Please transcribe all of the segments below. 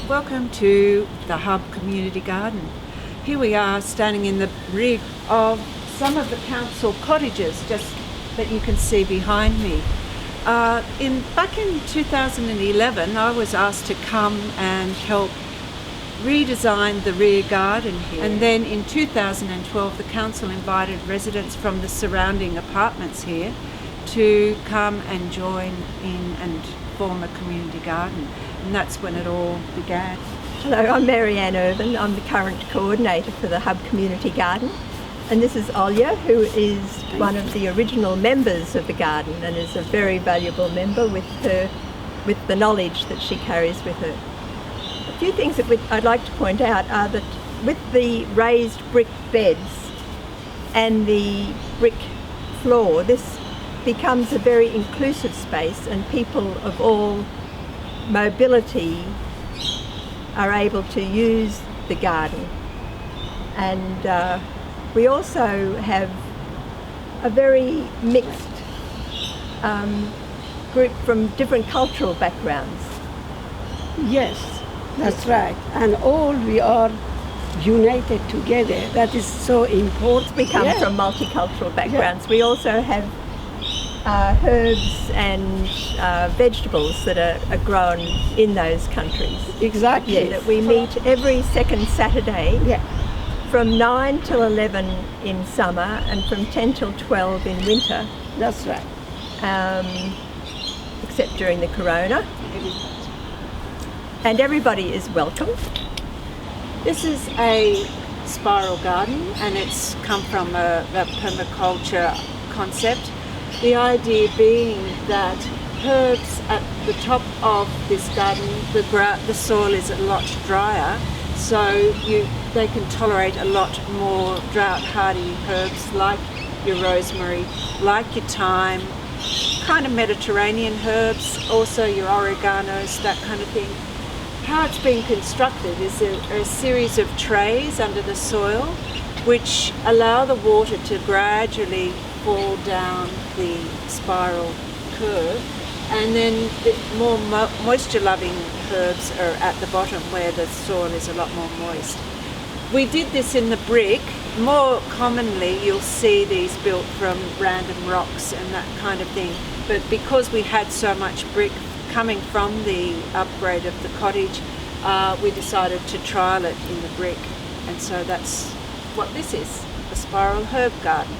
Welcome to the Hub Community Garden. Here we are standing in the rear of some of the council cottages just that you can see behind me. Back in 2011 I was asked to come and help redesign the rear garden here, and then in 2012 the council invited residents from the surrounding apartments here to come and join in and form a community garden, and that's when it all began. Hello, I'm Marianne Irvin. I'm the current coordinator for the Hub Community Garden, and this is Olya, who is one of the original members of the garden and is a very valuable member with the knowledge that she carries with her. A few things that I'd like to point out are that with the raised brick beds and the brick floor, this becomes a very inclusive space, and people of all mobility are able to use the garden. And we also have a very mixed group from different cultural backgrounds. Yes, that's right. And all we are united together. That is so important. We come from multicultural backgrounds. We also have herbs and vegetables that are grown in those countries. Exactly. Yeah, that we meet every second Saturday from 9 till 11 in summer and from 10 till 12 in winter. That's right. Except during the corona. And everybody is welcome. This is a spiral garden, and it's come from a permaculture concept. The idea being that herbs at the top of this garden, the soil is a lot drier, so they can tolerate a lot more drought-hardy herbs like your rosemary, like your thyme, kind of Mediterranean herbs, also your oreganos, that kind of thing. How it's being constructed is a series of trays under the soil which allow the water to gradually fall down the spiral curve, and then the more moisture-loving herbs are at the bottom where the soil is a lot more moist. We did this in the brick. More commonly you'll see these built from random rocks and that kind of thing, but because we had so much brick coming from the upgrade of the cottage, we decided to trial it in the brick, and so that's what this is, a spiral herb garden.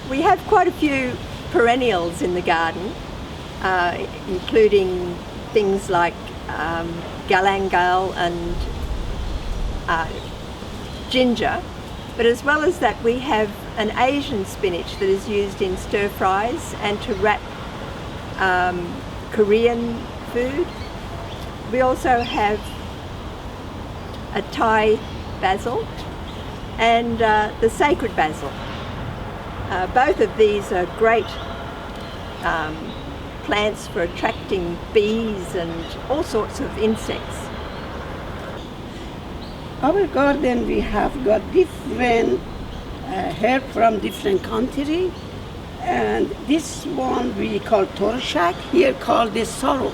We have quite a few perennials in the garden, including things like galangal and ginger, but as well as that we have an Asian spinach that is used in stir fries and to wrap Korean food. We also have a Thai basil and the sacred basil. Both of these are great plants for attracting bees and all sorts of insects. Our garden, we have got different herb from different country, and this one we call torshak, here called the sorrel.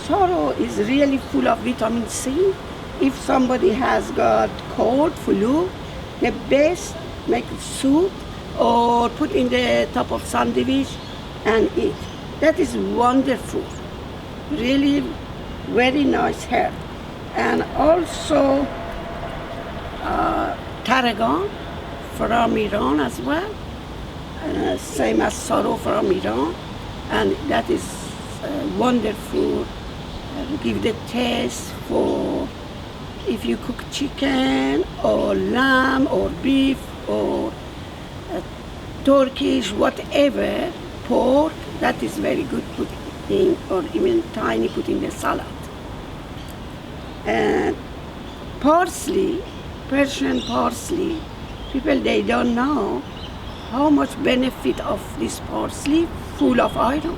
Sorrel is really full of vitamin C. If somebody has got cold, flu, the best make soup or put in the top of sandwich and eat. That is wonderful, really very nice herb. And also tarragon from Iran as well, same as sorrel from Iran, and that is wonderful. Give the taste for if you cook chicken or lamb or beef or Turkish, whatever, pork, that is very good put in, or even tiny put in the salad. And parsley, Persian parsley, people they don't know how much benefit of this parsley, full of iron.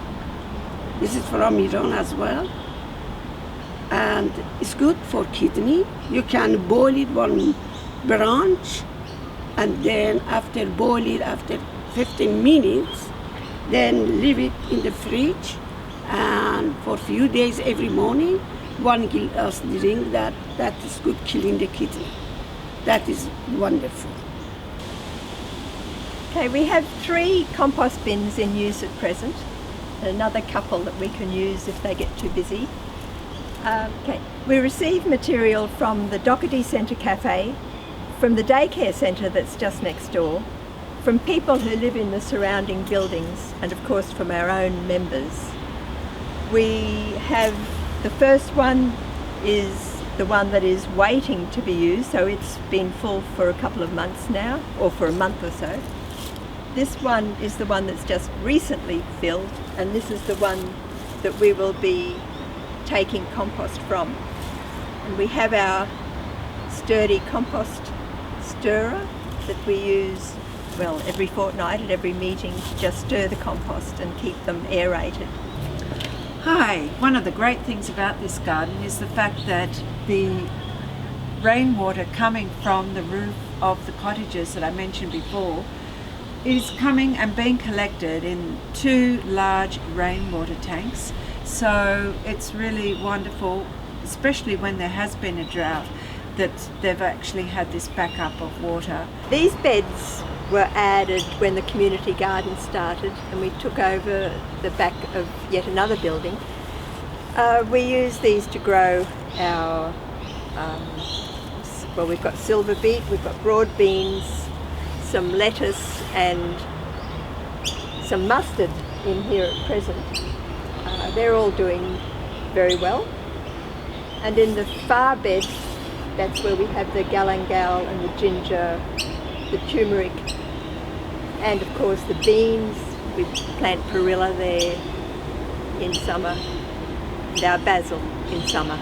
This is from Iran as well. And it's good for kidney. You can boil it one branch, and then after boil it after 15 minutes, then leave it in the fridge, and for a few days every morning one glass drink, that is good killing the kidney. That is wonderful. Okay, we have 3 compost bins in use at present, and another couple that we can use if they get too busy. Okay, we receive material from the Doherty Centre Cafe, from the daycare centre that's just next door, from people who live in the surrounding buildings, and of course from our own members. We have, the first one is the one that is waiting to be used, so it's been full for a couple of months now, or for a month or so. This one is the one that's just recently filled, and this is the one that we will be taking compost from. And we have our sturdy compost stirrer that we use, well, every fortnight at every meeting to just stir the compost and keep them aerated. Hi, one of the great things about this garden is the fact that the rainwater coming from the roof of the cottages that I mentioned before is coming and being collected in 2 large rainwater tanks. So it's really wonderful, especially when there has been a drought, that they've actually had this backup of water. These beds were added when the community garden started, and we took over the back of yet another building. We use these to grow our, well, we've got silver beet, we've got broad beans, some lettuce and some mustard in here at present. They're all doing very well. And in the far bed, that's where we have the galangal and the ginger, the turmeric, and of course the beans. We plant perilla there in summer, and our basil in summer.